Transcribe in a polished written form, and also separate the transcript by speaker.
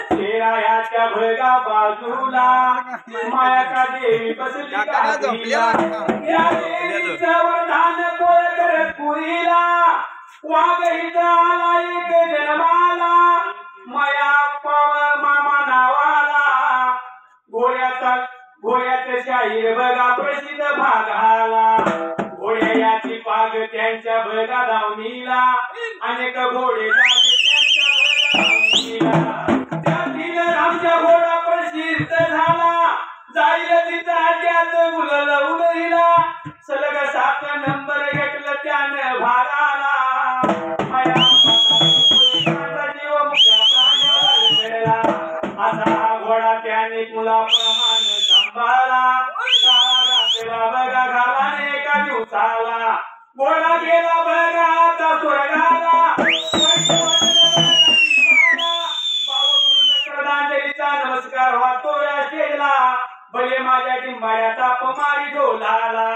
Speaker 1: शेरायाच्या भोगा बाजूला माया का देवी बसली काठीला या देवीचं वरदान कोय करत पुरीला वाघ हिचा आला एक जन्माला माया मामा नावाला घोड्याचं शाहीर बघा प्रसिद्ध भागाला घोड्या याची पाग त्यांच्या बघा धावणीला अनेक घोडे त्यांच्या बघा धावणीला त्यातील आमच्या घोडा प्रसिद्ध झाला जाईल तिचा त्यात मुलं उलहिला सलग 7 नंबर घेतलं त्यानं भागाला माया जीव मुख्या प्राण्याला असा घोडा त्याने मुलाप्रमाण सांभाळला बघा घालाने एका दिवसाला घोडा गेला बघा आता स्वर्गाला श्रद्धांजलीचा नमस्कार वाहतो या स्टेजला भले माझ्या टिंबाऱ्याचा पमारी ढोलाला